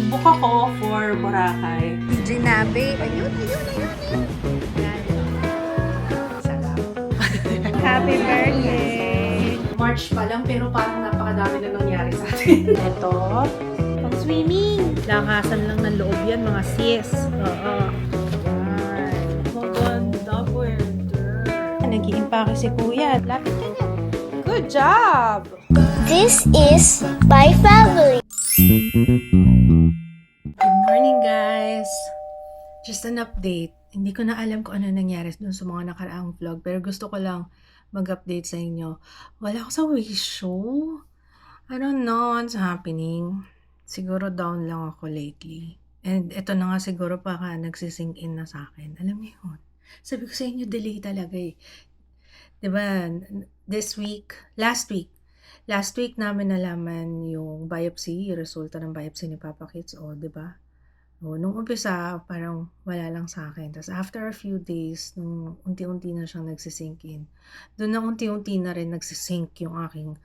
Nag-book ako for Boracay. Ginabe. Ayun. Sarap. Happy birthday! March pa lang pero parang napakadami na nangyari sa atin. Ito, pang swimming. Lakasan lang ng loob yan, mga sis. Oo. Maganda pwede. Nag-iimpake si kuya. Lapit ka na. Good job! This is my family. Good morning, guys! Just an update. Hindi ko na alam kung ano nangyari dun sa mga nakaraang vlog, pero gusto ko lang mag-update sa inyo. Wala ako sa wish show. I don't know what's happening. Siguro down lang ako lately. And ito na nga siguro baka nagsisink in na sa akin. Alam niyo yun? Sabi ko sa inyo, delay talaga eh. Diba, last week namin nalaman yung biopsy, yung resulta ng biopsy ni Papa Kids, diba? Nung umpisa, parang wala lang sa akin. Tapos after a few days, nung unti-unti na siyang nagsisink in, doon na unti-unti na rin nagsisink yung aking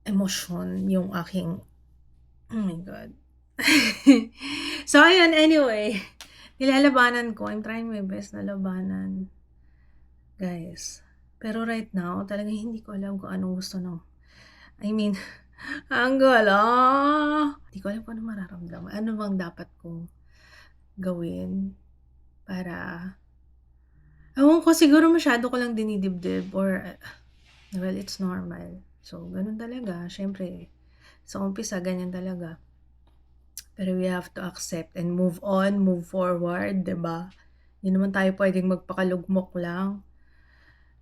emosyon, yung aking, oh my God. So, ayun, anyway, nilalabanan ko. I'm trying my best na labanan. Guys, pero right now, talagang hindi ko alam kung anong gusto ng, ang gulo. Hindi ko alam kung ano mararamdaman. Ano bang dapat kong gawin para, ewan ko, siguro masyado ko lang dinidibdib or, well, it's normal. So, ganun talaga. Syempre, sa umpisa, ganyan talaga. Pero we have to accept and move on, move forward, diba? Hindi naman tayo pwedeng magpakalugmok lang.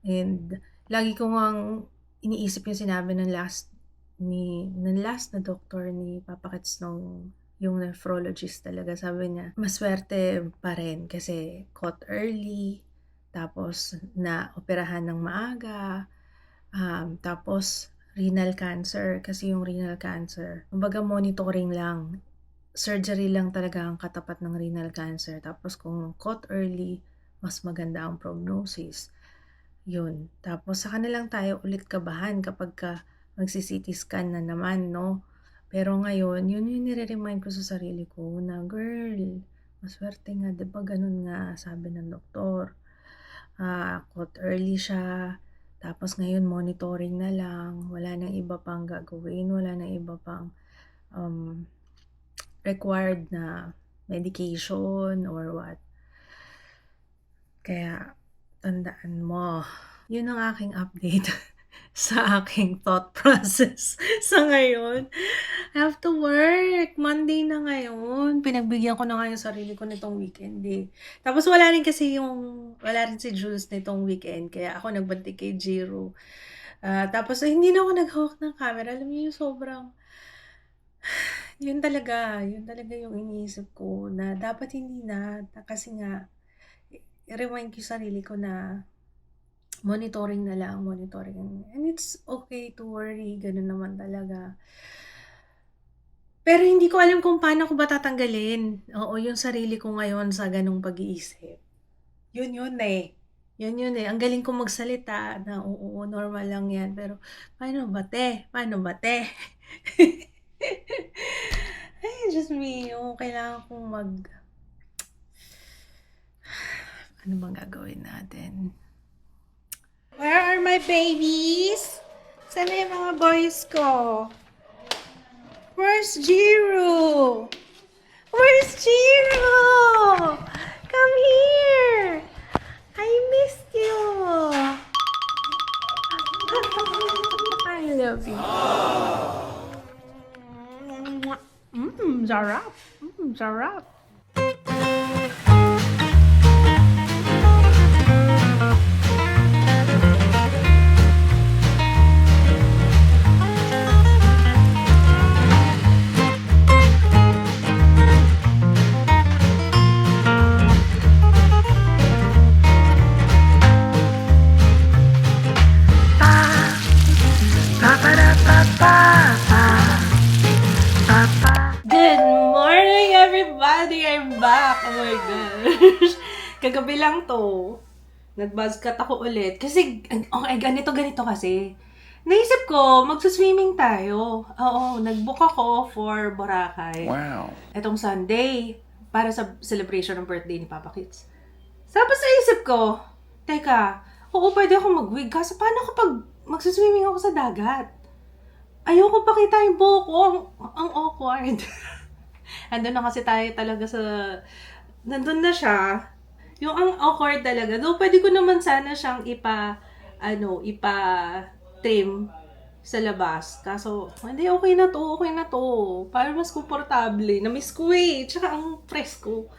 And lagi ko ngang iniisip yung sinabi ng last na doktor ni Papa Kits nung yung nephrologist talaga. Sabi niya, maswerte pa rin kasi caught early, tapos na operahan ng maaga, tapos renal cancer, kasi yung renal cancer, kumbaga monitoring lang, surgery lang talaga ang katapat ng renal cancer. Tapos kung caught early, mas maganda ang prognosis. Yun. Tapos saka na lang tayo ulit kabahan kapag magsi-CT scan na naman, no? Pero ngayon, yun yung nire-remind ko sa sarili ko na, girl, maswerte nga, diba ganun nga sabi ng doktor. Caught early siya, tapos ngayon monitoring na lang, wala nang iba pang gagawin, wala nang iba pang required na medication or what. Kaya, tandaan mo. Yun ang aking update sa aking thought process sa ngayon. I have to work. Monday na ngayon. Pinagbigyan ko na nga yung sarili ko nitong weekend eh. Tapos wala rin si Jules nitong weekend. Kaya ako nagbantay kay Jiro. Tapos hindi na ako naghawak ng camera. Alam niyo yung sobrang yun talaga yung iniisip ko na dapat hindi na kasi nga i-remind ko sarili ko na monitoring. And it's okay to worry, ganun naman talaga. Pero hindi ko alam kung paano ko ba tatanggalin. Yung sarili ko ngayon sa ganung pag-iisip. Yun eh. Ang galing kong magsalita na oo, normal lang yan. Pero paano ba te? Ay, just me. Kailangan kong ano bang gagawin natin? Where are my babies? Sana yung mga boys ko? Where's Jiro? Come here! I missed you! I love you. Sarap. Good morning, everybody! I'm back! Oh my gosh! Kagabi lang to. Nag-buzz cut ako ulit. Kasi, okay, ganito kasi. Naisip ko, magsuswimming tayo. Oo, nag-book ako for Boracay. Wow. Etong Sunday, para sa celebration ng birthday ni Papa Kits. Tapos naisip ko, teka, oo, pwede ako mag-wig. Kaso paano kapag magsuswimming ako sa dagat? Ayoko pakita yung buhok ko. Ang awkward. Andun na kasi tayo talaga sa... Nandun na siya. Yung ang awkward talaga. Though pwede ko naman sana siyang ipa-trim sa labas. Kaso, hindi, okay na to. Para mas komportable. Na-miss ko eh. Tsaka ang presko.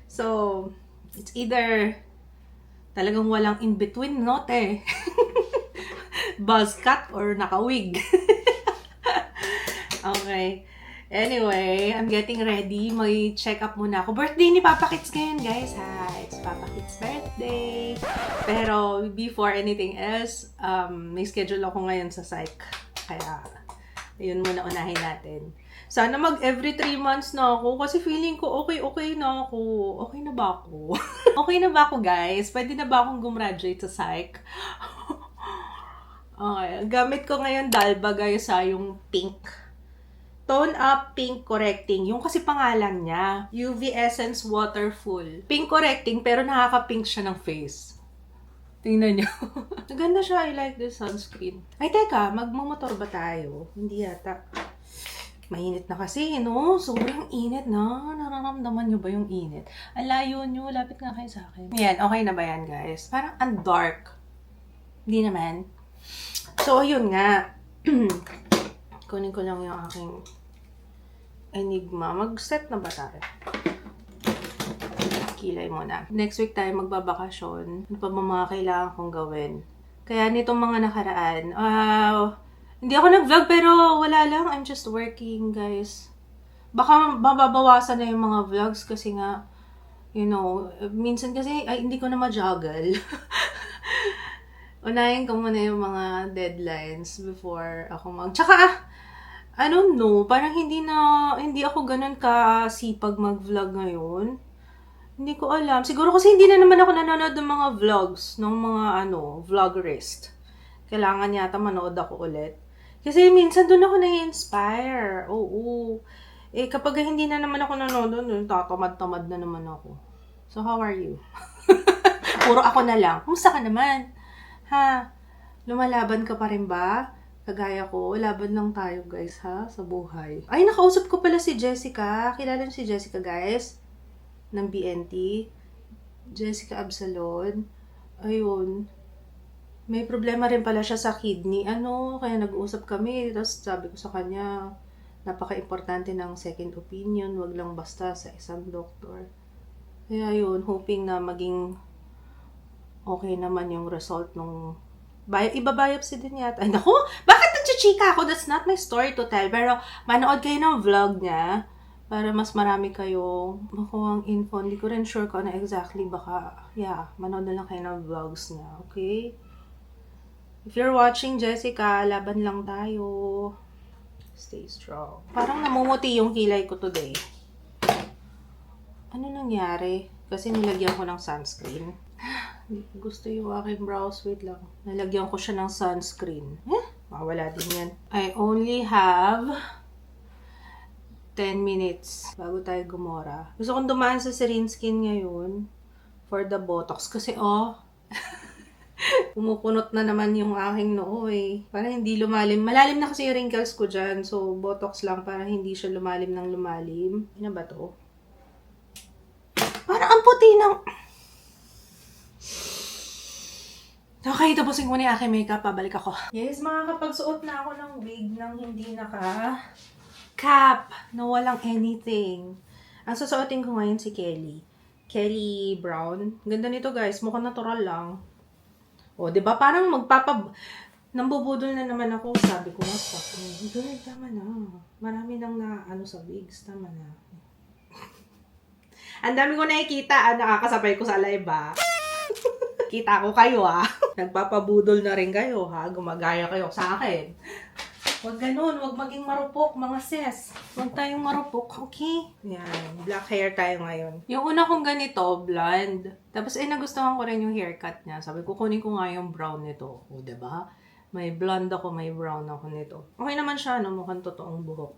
So, it's either talagang walang in-between, no, te? Buzz cut or naka-wig. Okay. Anyway, I'm getting ready. May check-up muna ako. Birthday ni Papa Kits ngayon, guys. Hi, it's Papa Kits' birthday. Pero before anything else, may schedule ako ngayon sa psych. Kaya, yun muna unahin natin. Sana mag every 3 months na ako kasi feeling ko okay na ako. Okay na ba ako? Okay na ba ako, guys? Pwede na ba akong gumraduate sa psych? Okay. Gamit ko ngayon Dalba, guys, yung pink. Tone Up Pink Correcting. Yung kasi pangalan niya. UV Essence Waterful. Pink correcting, pero nakaka-pink siya ng face. Tingnan niyo. Maganda siya. I like this sunscreen. Ay, teka. Magmamotor ba tayo? Hindi yata. Mainit na kasi, no? Sobrang init na. Nararamdaman niyo ba yung init? Ang layo niyo. Lapit nga kayo sa akin. Yan. Okay na ba yan, guys? Parang ang dark. Hindi naman. So, yun nga. Kunin ko lang yung aking Enigma. Mag-set na ba tayo? Kilay muna. Next week tayo magbabakasyon. Ano pa ba mga kailangan kong gawin? Kaya nitong mga nakaraan, hindi ako nag-vlog pero wala lang. I'm just working, guys. Baka mababawasan na yung mga vlogs kasi nga, you know, minsan kasi hindi ko na ma-juggle. Unahin ko muna yung mga deadlines before ako Tsaka, I don't know, parang hindi ako ganun kasipag mag-vlog ngayon. Hindi ko alam. Siguro kasi hindi na naman ako nanonood ng mga vlogs, ng mga vloggerist. Kailangan yata manood ako ulit. Kasi minsan doon ako na-inspire. Oo. Eh, kapag hindi na naman ako nanonood, tatamad-tamad na naman ako. So, how are you? Puro ako na lang. Kumusta ka naman? Ha? Lumalaban ka pa rin ba? Kagaya ko, laban lang tayo, guys, ha? Sa buhay. Ay, nakausap ko pala si Jessica. Kilala niyo si Jessica, guys? Ng BNT. Jessica Absalon. Ayun. May problema rin pala siya sa kidney. Kaya nag-uusap kami. Tapos sabi ko sa kanya, napaka-importante ng second opinion. Wag lang basta sa isang doktor. Kaya yun, hoping na maging okay naman yung result nung iba-biopsy din yata. Ay, naku! Bakit nagchichika ako? That's not my story to tell. Pero, manood kayo ng vlog niya para mas marami kayo makuha ang info. Hindi ko rin sure kung ano exactly. Baka, manood na lang kayo ng vlogs niya. Okay? If you're watching, Jessica, laban lang tayo. Stay strong. Parang namumuti yung kilay ko today. Ano nangyari? Kasi nilagyan ko ng sunscreen. Gusto yung aking brows. Wait lang. Nalagyan ko siya ng sunscreen. Mawala din yan. I only have 10 minutes bago tayo gumora. Gusto kong dumaan sa Serene Skin ngayon for the Botox. Kasi, pumupunot na naman yung aking noo eh. Para hindi lumalim. Malalim na kasi yung wrinkles ko dyan. So, Botox lang para hindi siya lumalim ng lumalim. Ano ba to? Parang ang puti ng... Okay, tapusin ko na yung aking makeup. Pabalik ako. Yes, makakapagsuot na ako ng wig nang hindi naka-cap na walang anything. Ang susuotin ko ngayon si Kelly. Kelly Brown. Ganda nito, guys. Mukhang natural lang. O, diba? Parang nambubudol na naman ako. Sabi ko, stop. Girl, tama na. Marami nang sa wigs. Tama na. Ang dami ko nakikita. Nakakasabay ko sa live, Kita ko kayo, Nagpapabudol na rin kayo, Gumagaya kayo sa akin. Huwag ganun. Huwag maging marupok, mga sis. Huwag tayong marupok, okay? Yan. Black hair tayo ngayon. Yung una kong ganito, blonde. Tapos, nagustuhan ko rin yung haircut niya. Sabi ko, kunin ko nga yung brown nito. O, diba? May blonde ako, may brown ako nito. Okay naman siya, no? Mukhang totoong buhok.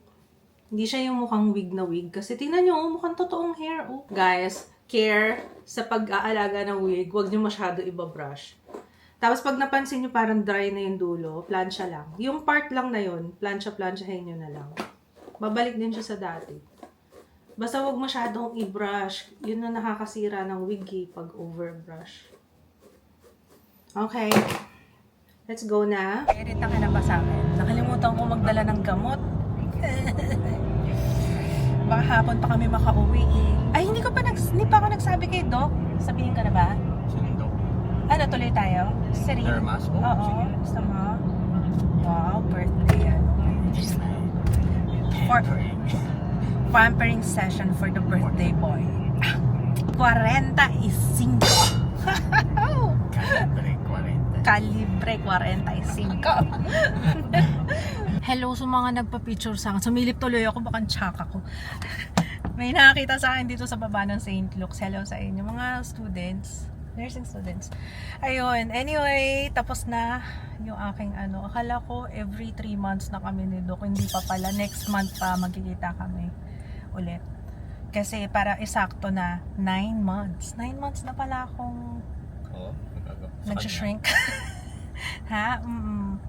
Hindi siya yung mukhang wig na wig. Kasi tingnan nyo, mukhang totoong hair. Oh. Guys, care sa pag-aalaga ng wig, huwag nyo masyado ibabrush. Tapos pag napansin nyo parang dry na yung dulo, plansya lang. Yung part lang na yun, plansya-plansyahin nyo na lang. Babalik din siya sa dati. Basta huwag masyadong i-brush. Yun na nakakasira ng wig pag overbrush. Okay. Let's go na. Irita ka na ba sa akin? Nakalimutan ko magdala ng gamot. Baka hapon pa kami makauwi eh. Ay, hindi pa ako nagsabi kay Doc. Sabihin ka na ba? Ano, tuloy tayo? Serene? Dermas? Oo, Oo, sige. gusto mo? Wow, birthday yan. Pampering session for the birthday boy. 45. Calibre 45. Hello sa mga nagpa-picture sa akin. Sumilip tuloy ako, baka tsaka ko. May nakakita sa akin dito sa baba ng St. Luke's. Hello sa inyo, mga students. Nursing students. Ayun. Anyway, tapos na yung aking ano. Akala ko every 3 months na kami ni Doc. Hindi pa pala. Next month pa magkikita kami ulit. Kasi para isakto na 9 months. 9 months na pala akong Oo, nagsishrink. Ha?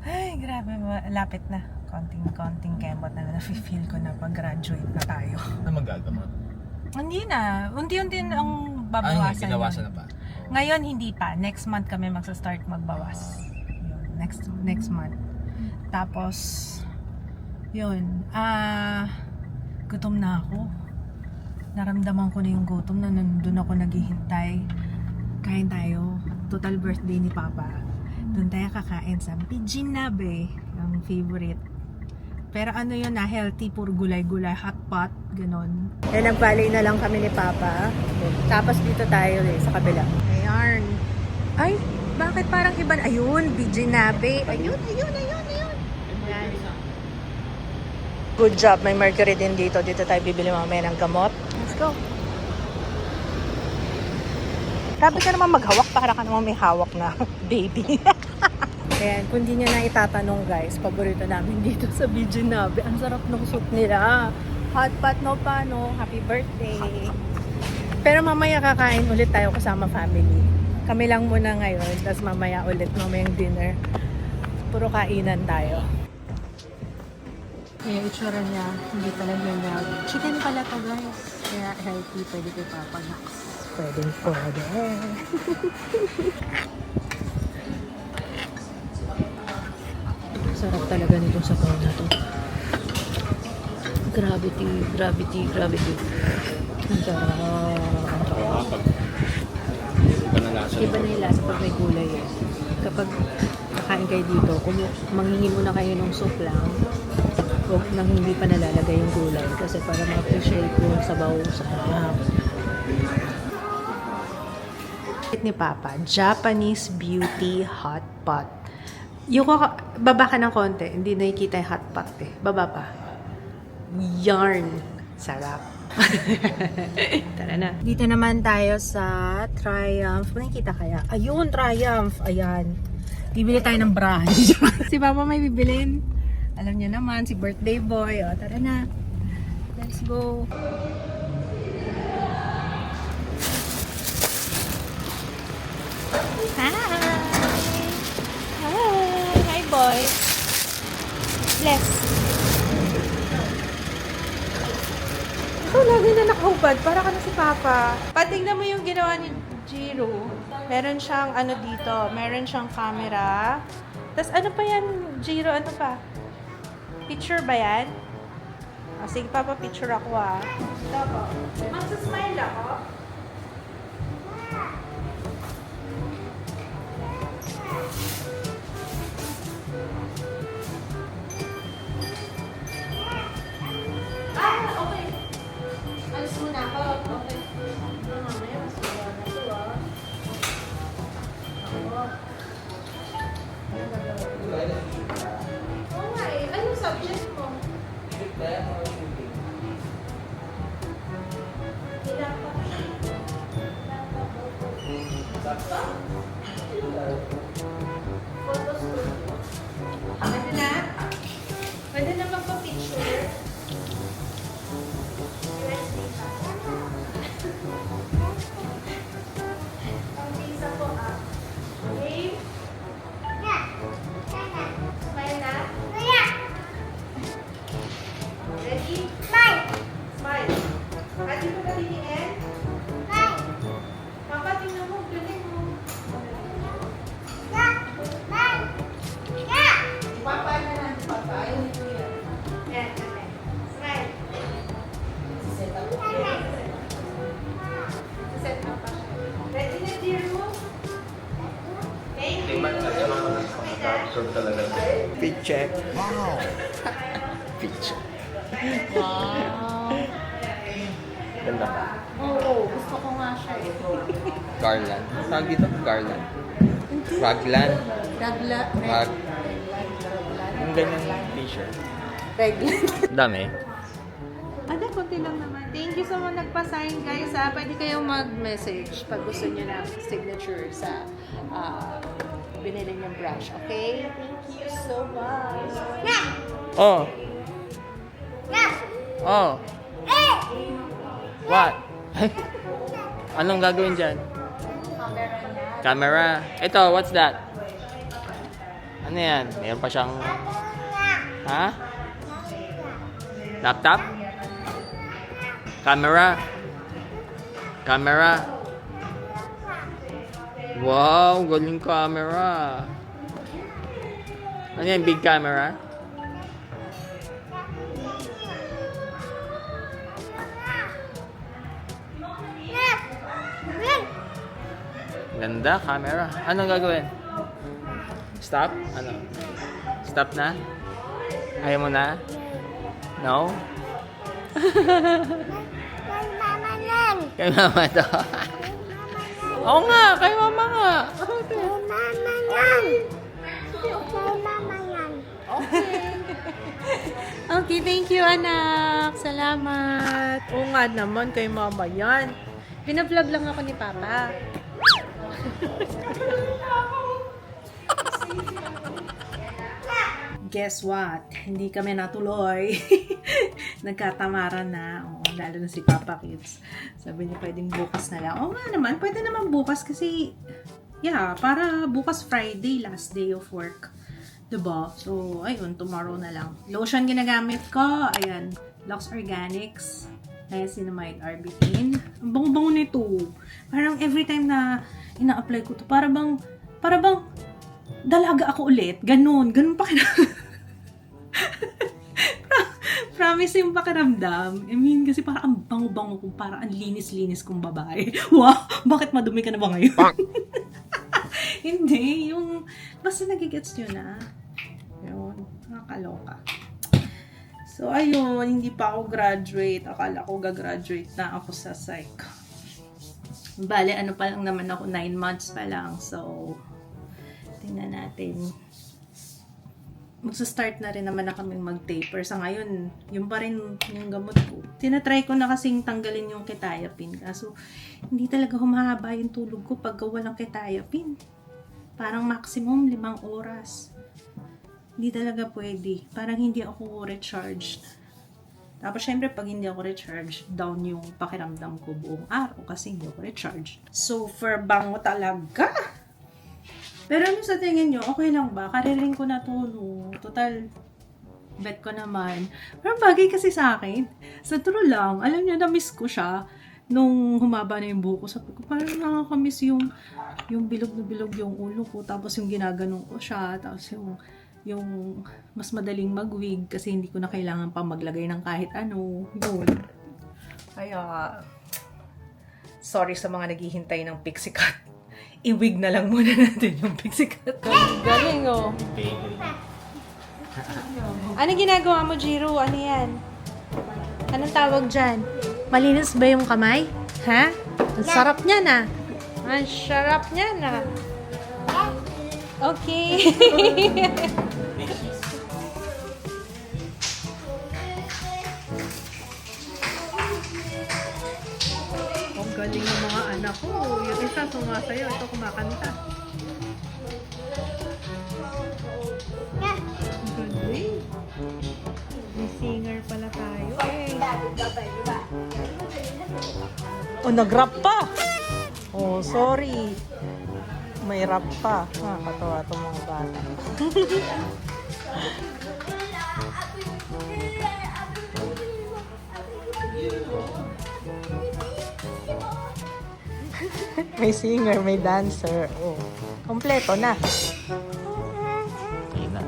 Ay, grabe. Lapit na. Konting kembot na na-feel ko na pag-graduate na tayo. Na magagamot. Hindi na. Unti-unti ang Ay, babawasan. ginawasan yun. na pa. Ngayon, hindi pa. Next month kami magsa-start magbawas. Yun. Next month. Tapos, yun. Gutom na ako. Naramdaman ko na yung gutom na nandun ako naghihintay. Kain tayo. Total birthday ni Papa. Doon tayo kakain sa Bijinabe. Ang favorite. Pero ano yun na, healthy, puro gulay-gulay, hot pot, ganon. Eh, nagbali na lang kami ni Papa. Tapos dito tayo sa kabila. Ayan. Ay, bakit parang iba? Ayun, Bijinabe. Ayun. Ayan. Good job, may Mercury din dito. Dito tayo bibili mamaya ng gamot. Let's go. Grabe ka naman maghawak, para ka naman may hawak na baby. Ayan, kung di nyo na itatanong guys, paborito namin dito sa Bijinabe. Ang sarap ng soup nila. Hot pot no pa, no? Happy birthday. Pero mamaya kakain ulit tayo kasama family. Kami lang muna ngayon, tapos mamaya ulit, mamayang dinner. Puro kainan tayo. Yung itsura niya, hindi pala ganyan. Chicken pala to guys. Kaya healthy, pwede kay Papa Max. Pwede. Sarap talaga nitong sabaw na to. Gravity. Ang sarap. Iba na lasa. Iba na yung lasa pag may gulay eh. Kapag kakain kayo dito, kung manghingi muna kayo ng soup lang, huwag nang hindi pa nalalagay yung gulay kasi para ma-appreciate yung sabaw sa harap. Ni Papa, Japanese Beauty Hot Pot. Yung baba ka ng konti, hindi nakikita yung hot pot eh. Baba pa. Yarn. Sarap. Tara na. Dito naman tayo sa Triumph. Nakikita kaya? Ayun, Triumph. Ayan. Bibili tayo ng bra. Si Papa may bibilin. Alam niyo naman, si birthday boy. O, tara na. Let's go. Hi, boy. Bless. Ikaw lagi na nakahubad. Para ka na si Papa. Patingnan mo yung ginawa ni Jiro. Meron siyang ano dito. Meron siyang camera. Tapos ano pa yan, Jiro? Ano pa? Picture ba yan? Sige, Papa, picture ako Ito po. Magsasmile ako. Okay. Alis muna ako. Okay. Mamaya, mas magawa na ito Ako. Oo nga eh. Anong subject mo? Photo studio. Picture talaga. Picture. Wow. Picture. Wow. Ganda ba? Oo, gusto ko nga siya eh. Garland. Tawag dito? Garland. Raglan. Ragla, Rag. Yung ganyan t-shirt. Reglan. Dami. Ada, konti lang naman. Thank you sa mga nagpa-sign, guys. Pwede kayong mag-message pag gusto niyo ng signature sa binili niyong brush. Okay? Thank you so much. Oh. Oh. What? Anong gagawin dyan? Camera. Ito, what's that? Ano yan? Mayroon pa siyang... Ha? Laptop? Camera. Camera. Wow, galing camera. Ano yan? Big camera? Ganda, camera. Anong gagawin? Stop? Ano? Stop na? Ayaw mo na? No? Kay mama to. Oo nga, kay mama nga. Okay, thank you, anak. Salamat. Oo nga naman, kay mama yan. Binablog lang ako ni Papa. Guess what? Hindi kami natuloy. Nagkatamaran na. Oo, lalo na si Papa Kids. Sabi niya, pwedeng bukas na lang. Oo nga naman, pwede naman bukas kasi, yeah, para bukas Friday, last day of work. Diba? So, ayun, tomorrow na lang. Lotion ginagamit ko. Ayan, Lux Organics. Niacinamide Arbutin. Ang bango-bango nito. Parang every time na ina-apply ko to, para bang dalaga ako ulit. Ganun pakiramdam. Promise yung pakiramdam. I mean, kasi parang ang bango-bango ko, parang ang linis-linis kong babae. Wow! Bakit madumi ka na ba ngayon? Hindi, yung basta nagigets nyo na. Yun, nakakaloka. So, ayun, hindi pa ako graduate. Akala ko gagraduate na ako sa psych. Bale, ano pa lang naman ako, 9 months pa lang. So, tingnan natin. Magsa-start na rin naman na kaming mag-taper. Sa ngayon, yung pa rin yung gamot ko. Tinatry ko na kasing tanggalin yung quetiapine. Kaso, hindi talaga humahaba yung tulog ko pagka walang quetiapine. Parang maximum 5 oras. Hindi talaga pwede. Parang hindi ako recharged. Tapos, syempre, pag hindi ako recharged, down yung pakiramdam ko buong araw kasi hindi ako recharged. Super bango talaga! Pero ano sa tingin nyo, okay lang ba? Kariring ko na to, no? Total, bet ko naman. Pero bagay kasi sa akin. Sa true lang, alam nyo, na-miss ko siya nung humaba na yung buhok ko. Sabi ko, parang nakakamiss yung bilog na bilog yung ulo ko. Tapos yung ginaganong ko siya. Tapos yung mas madaling mag-wig kasi hindi ko na kailangan pa maglagay ng kahit ano. Yun. Kaya, sorry sa mga naghihintay ng pixie cut. I-wig na lang muna natin yung pixie cut. Galing, oh. Ano ginagawa mo, Jiro? Ano yan? Anong tawag dyan? Malinis ba yung kamay? Ha? Ang sarap niya na. Ang sarap niya na. Okay. Ang galing ng mga anak ko. Yung isa sumasayo, ito kumakanta. Ang galing. May singer pala tayo eh. Oh, nag-rap pa! Oh, sorry. May rap pa. Nakakatawa itong mga bata. May singer, may dancer. Oh, kompleto na. Ayun na.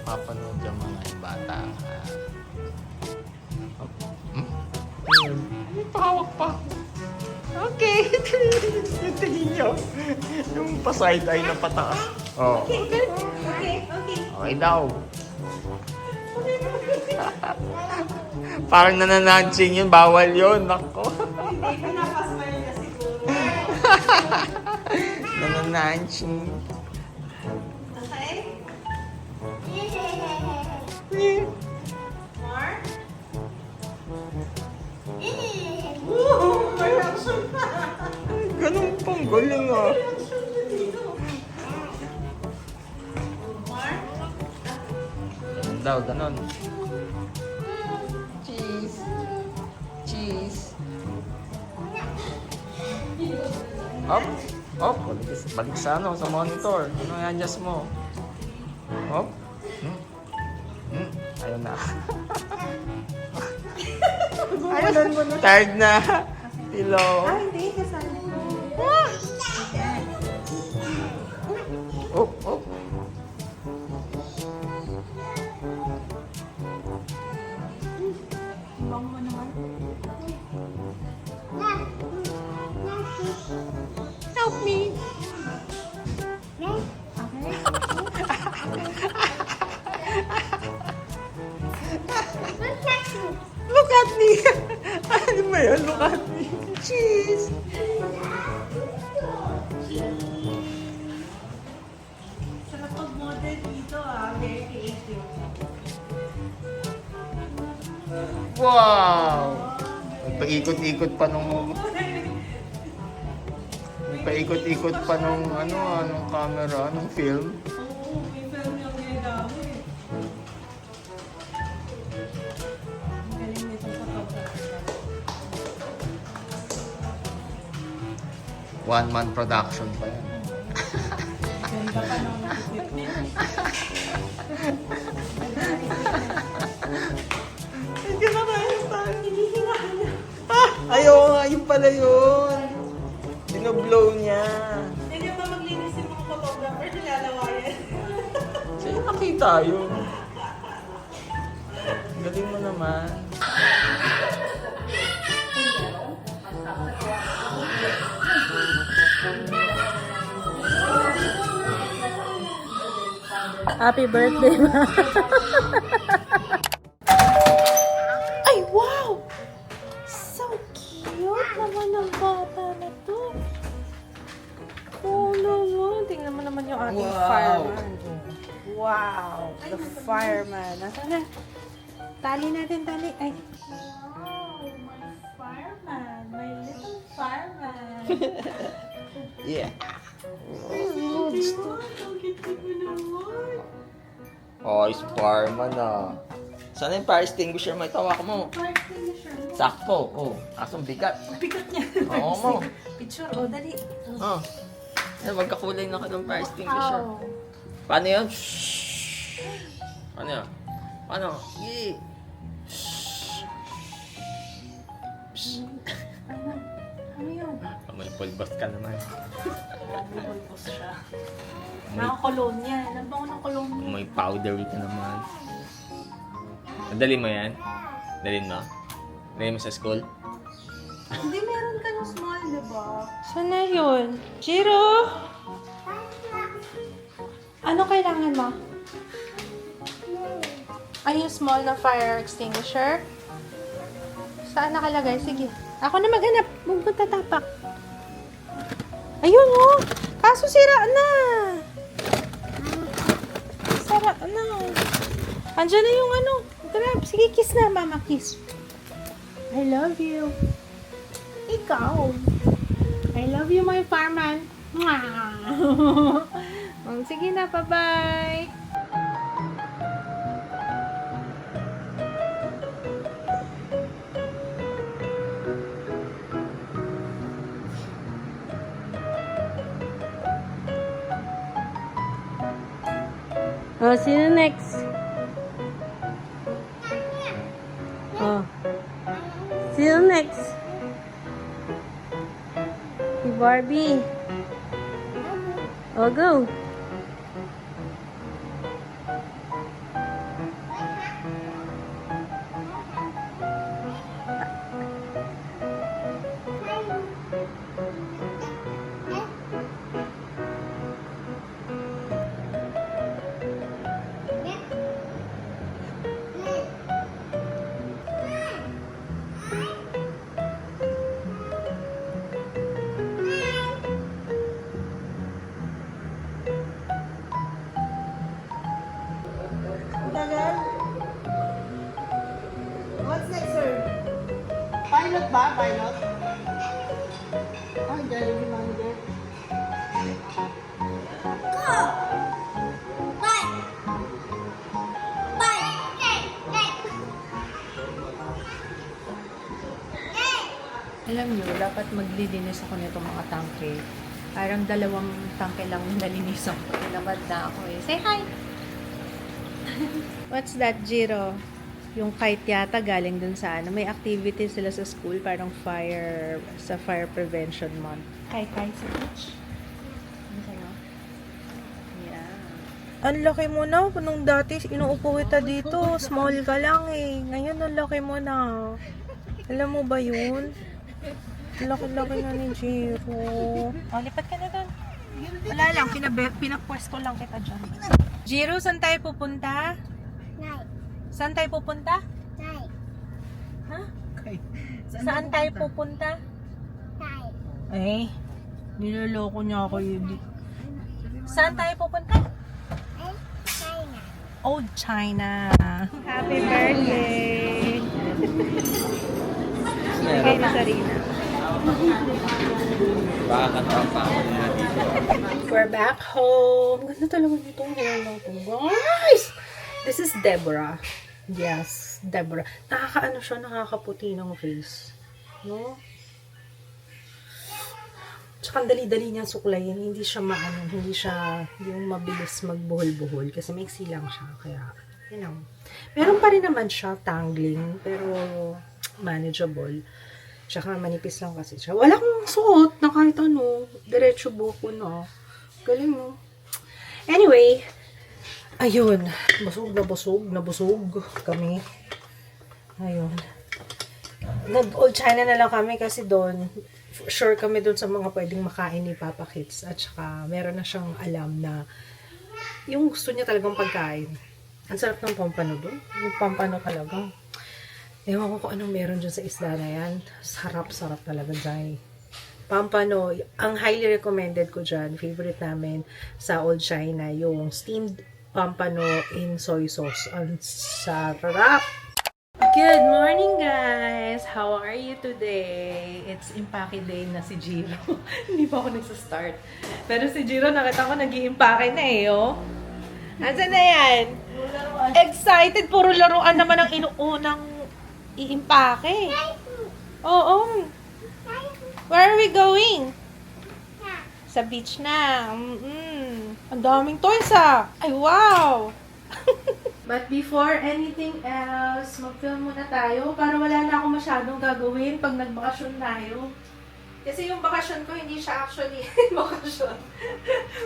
napapanood yung mga bata. Pahawak pa. Okay. Yung tingin nyo. Yung pa-side eye na pataas. Oh. Okay. Okay daw. Parang nanananching yun. Bawal yun. Nako. Hindi, pinapasmile na siguro. Nanananching. Okay? More? May reaction pa. Ganun pang galing ah. More? Ganun daw, ganun. Cheese. Cheese. Up. Up. Balik sa ano, sa monitor. Ano yung adjust mo? Up. Ayun na. Ayun mo na. Tired na. Hello. Hindi. Kasali mo. Up, up. Ibang mo naman. Help me. Look at me. Ano ba yun? Look at me. Cheese. Sarap pag-model dito very creative. Wow! Paikot-ikot pa nung... Paikot-ikot pa nung anong camera, anong film. Oo, may film yung ginagamit. Ang galing nito photographer. One-man production pa yan. Ganda pa ng equipment. Hindi na kaya saan. Hinihingahan na. Ayaw nga, yun pala yun. Binoblow niya. Hindi ba maglinis yung mga photographer? Nilalawayan. Sa'yo nakita yun. Galing mo naman. Happy birthday, ma. Ay, wow! So cute naman ang bata na to. Oh, naman. Tingnan mo naman yung ating Wow. fireman. Wow! The fireman. Nasaan na? Tali natin, tali. Ay. Wow, my fireman. My little fireman. Yeah. Ang cute mo naman. Oh, is fireman ah. Sana yung fire extinguisher mo? Itawak mo. Fire extinguisher mo. Sakto. Oh, asong bigat. Bigat niya. Oo mo. Picture, oh, dali. Oh. Yan, magkakulay na ka ng fire extinguisher. Wow. Paano yun? Shhh. Paano yun? Paano? Yee. Ano yun? May pulbas ka naman. May bulbos siya. Nakakolon yan. Ang bango ng kolon niya. May powdery ka naman. Dali mo yan? Dalhin mo? Dalhin mo sa school? Hindi, meron ka ng small, diba? Saan na yun? Jiro! Ano kailangan mo? Ay, yung small na fire extinguisher? Saan nakalagay? Sige. Ako na maghanap. Huwag mo tatapak. Ayun, oh! Kaso sira na! Sira na. Andiyan na yung ano. Grab. Sige, kiss na, mama. Kiss. I love you. Ikaw. I love you, my fireman. Mwah! Sige na, bye-bye. Oh, see you next. Oh. See you next. Hey, Barbie. Oh, go. Pilot ba? Pilot? Ay, galing yung manager. Alam nyo, dapat maglilinis ako nito mga tangke. Parang 2 tangke lang nalinisan ko. Tinamad na ako eh. Say hi! What's that, Jiro? Yung kite yata galing dun sa ano. May activity sila sa school, parang fire prevention month. Kite sa beach. Ano sa'yo? Yeah. Ang laki mo na. Nung dati, inuupo kita dito. Small ka lang eh. Ngayon, ang laki mo na. Alam mo ba yun? Ang laki-laki na ni Jiro. Oh, lipat ka na dun. Wala lang, pinapwesto lang kita dyan. Jiro, saan tayo pupunta? Saan tayo pupunta? Ha? Saan tayo pupunta? Ay, niloloko niya ako yun. Saan tayo pupunta? Old China. Happy birthday! Bigay na Sarina. Baka katawa pa ako na dito. We're back home. Ganda talaga nito. Guys! This is Deborah. Yes, Deborah. Nakakaano siya, nakakaputi ng face. No? Tsaka ang dali-dali niyang suklayin. Hindi siya hindi yung mabilis magbuhol-buhol. Kasi maiksi lang siya. Kaya, you know. Meron pa rin naman siya, tangling. Pero, manageable. Tsaka manipis lang kasi siya. Wala akong suot na kahit ano. Diretso buko na. Galing mo. Anyway, ayun. Busog kami. Ayun. Nag-Old China na lang kami kasi doon, sure kami doon sa mga pwedeng makain ni Papa Kids. At saka, meron na siyang alam na yung gusto niya talagang pagkain. Ang sarap ng pampano doon. Yung pampano talaga. Ewan ko kung anong meron dyan sa isda na yan. Sarap-sarap talaga dyan. Pampano, ang highly recommended ko dyan, favorite namin sa Old China, yung steamed pampano in soy sauce. Ang sarap! Good morning, guys! How are you today? It's impake day na si Jiro. Hindi pa ako nagsastart. Pero si Jiro, nakita ko nag-i-impake na eh, oh. Asan na yan? Excited! Puro laruan naman ang inuunang i-impake. Oo. Where are we going? Sa beach na. Ang daming toys ah. Ay, wow! But before anything else, mag-film muna tayo para wala na akong masyadong gagawin pag nagbakasyon tayo. Kasi yung bakasyon ko, hindi siya actually bakasyon.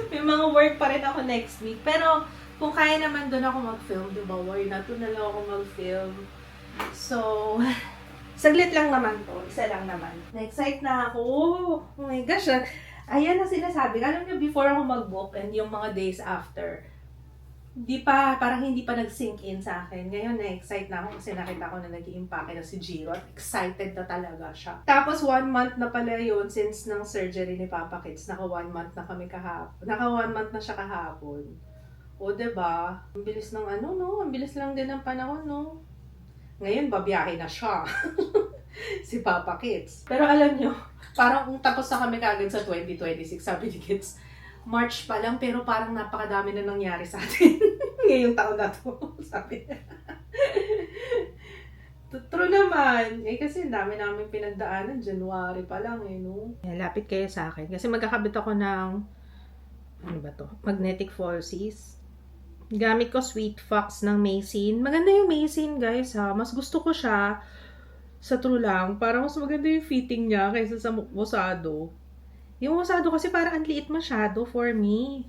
May mga work pa rin ako next week. Pero kung kaya naman doon ako mag-film, diba? Why not? Doon na lang ako mag-film. So, saglit lang naman to. Isa lang naman. Na-excite na ako. Oh my gosh. Ayan na sinasabi. Alam niyo, before ako mag-book and yung mga days after, parang hindi pa nag-sink in sa akin. Ngayon, na-excite na ako kasi nakita ko na nag-i-impake na si Jiro. At excited na talaga siya. Tapos, 1 month na pala yun since ng surgery ni Papa Kids. Naka 1 month na kami kahapon. Naka 1 month na siya kahapon. O, diba? Ang bilis ng ano, no? Ang bilis lang din ng panahon, no? Ngayon, babiyahe na siya. Si Papa Kids. Pero alam nyo, parang kung tapos na kami kagad sa 2026, sabi ni Kids, March pa lang, pero parang napakadami na nangyari sa atin. Ngayong taon na to, sabi niya. True naman. Eh, kasi dami namin pinagdaanan. January pa lang eh, no? Lapit kayo sa akin. Kasi magkakabit ako ng, ano ba to? Magnetic falsies. Gamit ko Sweet Fox ng Maysin. Maganda yung Maysin, guys, ha. Mas gusto ko siya sa true lang. Parang mas maganda yung fitting niya kaysa sa Mosado. Yung Mosado kasi parang ang liit masyado for me.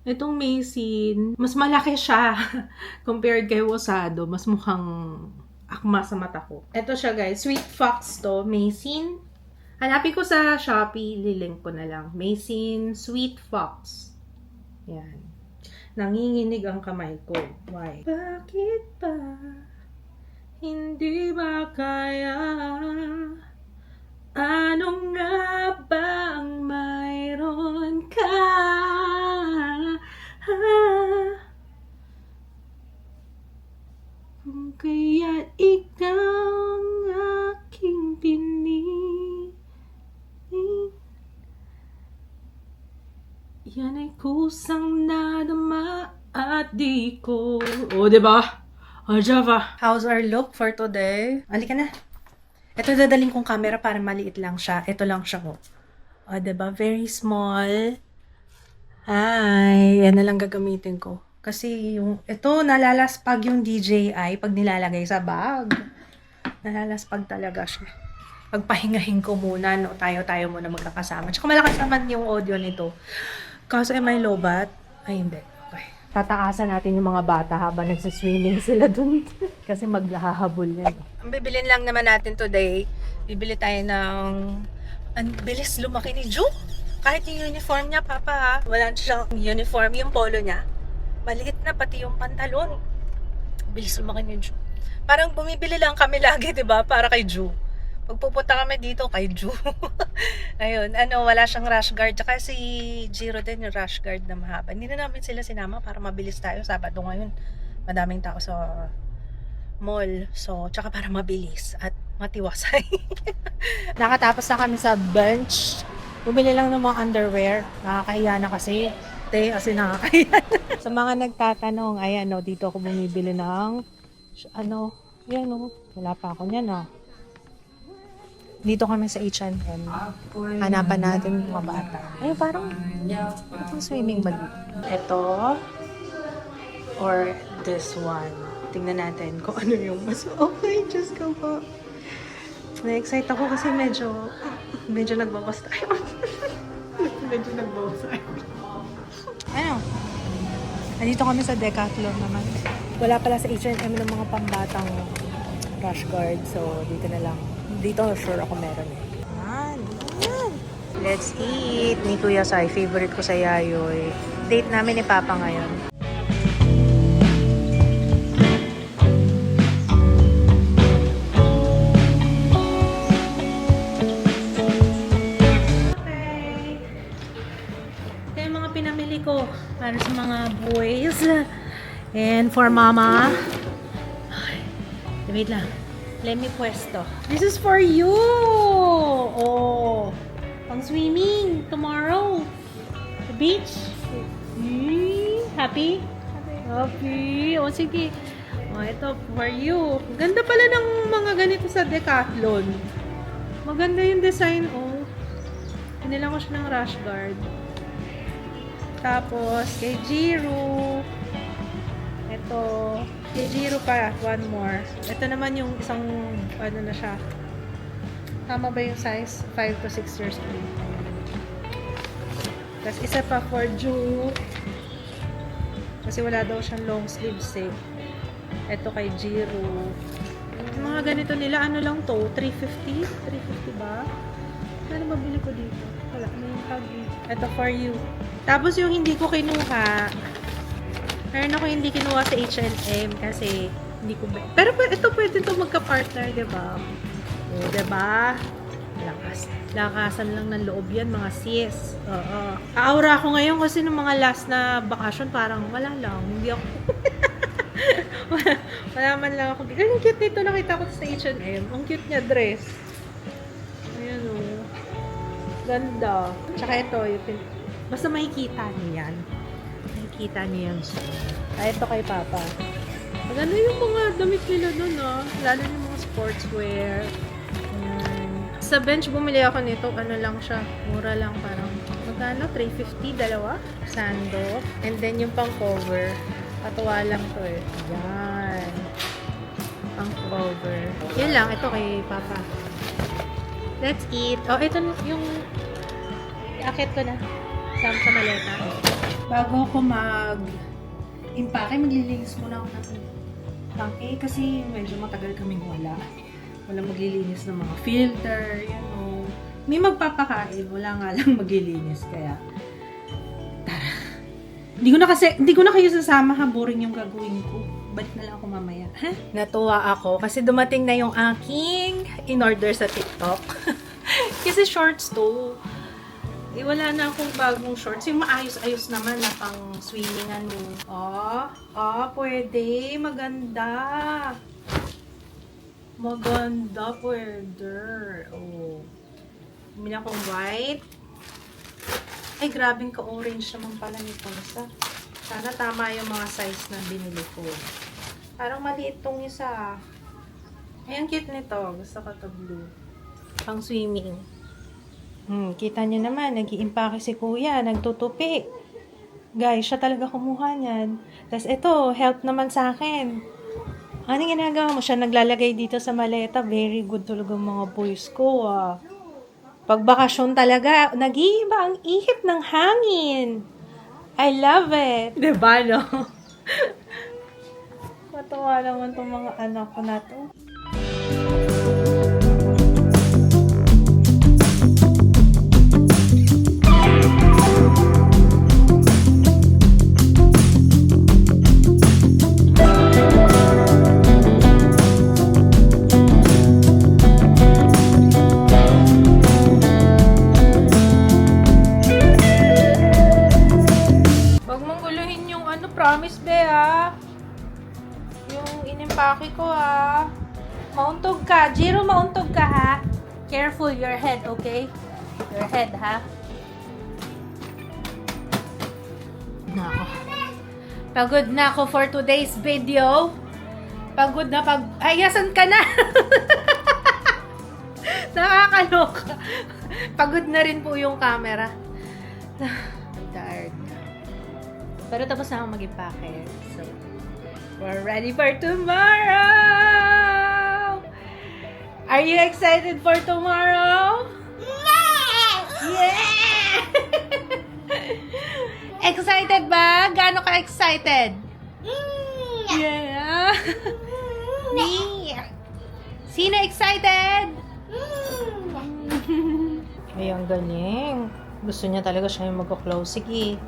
Itong Maysin, mas malaki siya compared kay Mosado. Mas mukhang akma sa mata ko. Ito siya, guys. Sweet Fox to. Maysin. Hanapin ko sa Shopee. Lilink ko na lang. Maysin Sweet Fox. Yan. Nanginginig ang kamay ko. Why? Bakit ba hindi ba kaya? Ano nga ba ang mayroon ka? Kung kaya't ikaw ang aking kusang nadama at di ko. O, diba? O, Java. How's our look for today? Halika na. Ito dadaling kong camera para maliit lang siya. Ito lang siya, oh. O, diba? Very small. Ay, yan na lang gagamitin ko. Kasi ito, nalalaspag yung DJI pag nilalagay sa bag. Nalalaspag talaga siya. Pagpahingahin ko muna, no? Tayo-tayo muna magkakasama. Tsaka malakas naman yung audio nito. Kaso am I lobat? Ay, hindi. Okay. Tatakasan natin yung mga bata habang nagsiswimming sila dun. Kasi maglahahabol yan. Ang bibilin lang naman natin today, bibili tayo ng... Ang bilis lumaki ni Ju. Kahit yung uniform niya, Papa, ha? Wala siyang uniform. Yung polo niya, maliit na pati yung pantalon. Bilis lumaki ni Ju. Parang bumibili lang kami lagi, diba? Para kay Ju. Pagpupunta kami dito kay Ju. Ayun, wala siyang rash guard. Tsaka si Jiro din yung rash guard na mahaba. Hindi na namin sila sinama para mabilis tayo. Sabado ngayon, madaming tao sa mall. So, tsaka para mabilis at matiwasay. Nakatapos na kami sa bench. Bumili lang ng mga underwear. Nakakahiya na kasi. Kasi nakakahiya na. Sa mga nagtatanong, ayan dito ako bumibili ng yan wala pa ako niyan Dito kami sa H&M. Hanapan natin yung mga bata. Ay, parang swimming ba dito? Ito or this one. Tingnan natin kung ano yung mas okay. Diyos ko po. Na-excite ako kasi medyo nagbawas tayo. medyo nagbawas tayo. Nandito kami sa Decathlon naman. Wala pala sa H&M ng mga pambatang rash guard. So, dito na lang. Dito, sure ako meron Yan. Let's eat. Ni Kuya Sai. Favorite ko sa Yayoy. Date namin ni Papa ngayon. Okay. Ito yung mga pinamili ko para sa mga boys. And for Mama. Wait lang. Let me pwesto. This is for you! Oh! Pang swimming tomorrow. The beach. Happy? Happy. O sige. Ito for you. Ganda pala ng mga ganito sa Decathlon. Maganda yung design, Pinilang ko siya ng rash guard. Tapos, kay Jiro. Ito. Kay Jiro pa, one more. Ito naman yung isang, na siya. Tama ba yung size? 5 to 6 years old. Tapos isa pa for Ju. Kasi wala daw siyang long sleeves Ito kay Jiro. Yung mga ganito nila, lang to? 350? 350 ba? Ano mabili ko dito? Wala na yung tag. Ito for you. Tapos yung hindi ko kinuha, meron ako hindi kinuha sa H&M kasi hindi ko pero ito pwede to magka-partner, diba? Diba? Lakasan lang ng loob yan, mga sis. Aura ako ngayon kasi ng mga last na bakasyon, parang wala lang. Hindi ako wala man lang ako. Ang cute nito, nakita ko sa H&M. Ang cute niya dress. Ayan ganda. Tsaka ito, basta makikita niyo yan. Makikita niyo yan. Ito kay Papa. Maganda yung mga damit nila doon, lalo yung mga sportswear. Sa bench, bumili ako nito. Lang siya. Mura lang, parang magkano? 350, dalawa. Sando. And then yung pang cover. Katuwa lang to Yan. Pang cover. Yun lang. Ito kay Papa. Let's eat. Ito yung i-akit ko na. Sa maleta. Bago ako mag-impake, maglilinis muna ako ng tangke kasi medyo matagal kaming walang maglilinis ng mga filter, May magpapakain, wala nga lang maglilinis, kaya tara. Hindi ko na kayo sasama, boring yung gagawin ko. Balik na lang ako mamaya, Natuwa ako kasi dumating na yung aking in-order sa TikTok. Kasi shorts to. Wala na akong bagong shorts. Yung maayos-ayos naman na pang swimmingan mo. Pwede. Maganda. Maganda, pwede. Bumili akong white. Ay, grabing ka-orange naman pala nito. Sana tama yung mga size na binili ko. Parang maliit tong isa. Ayan, cute nito. Gusto ko to blue. Pang swimming. Kita niyo naman, nag-iimpake si kuya, nagtutupi. Guys, siya talaga kumuha niyan. Tapos ito, help naman sa akin. Ano ginagawa mo? Siya naglalagay dito sa maleta. Very good talaga mga boys ko, ah. Pag bakasyon talaga, nag-iiba ang ihip ng hangin. I love it. Diba, no? Matawa naman itong mga anak ko na to. Huwag mong guluhin yung ano, promise be ah. Yung inimpake ko ah. Mauntog ka. Jiro, mauntog ka ha. Careful your head, okay? Your head ha. Nako. Pagod na ako for today's video. Pagod na ayasan ka na. Nakakaloka. Pagod na rin po yung camera. Tired na. Pero tapos na ako mag-impake. So, we're ready for tomorrow! Are you excited for tomorrow? Yeah! Excited ba? Gaano ka excited? Yeah! Yeah! Sino excited? Ay, ang galing. Gusto niya talaga siya yung mag-close. Sige.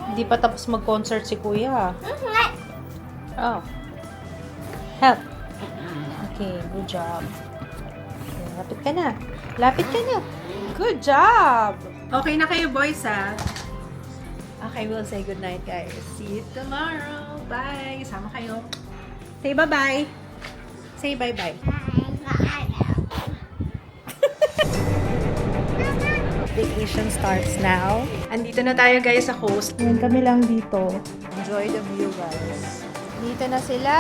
Hindi pa tapos mag-concert si kuya. Oh. Help. Okay, good job. Okay, lapit ka na. Lapit ka na. Good job! Okay na kayo, boys, ha? Okay, we'll say good night, guys. See you tomorrow. Bye! Sama kayo. Say bye-bye. Say bye-bye. Vacation starts now. Andito na tayo, guys, sa coast. Ngayon kami lang dito. Enjoy the view, guys. Dito na sila.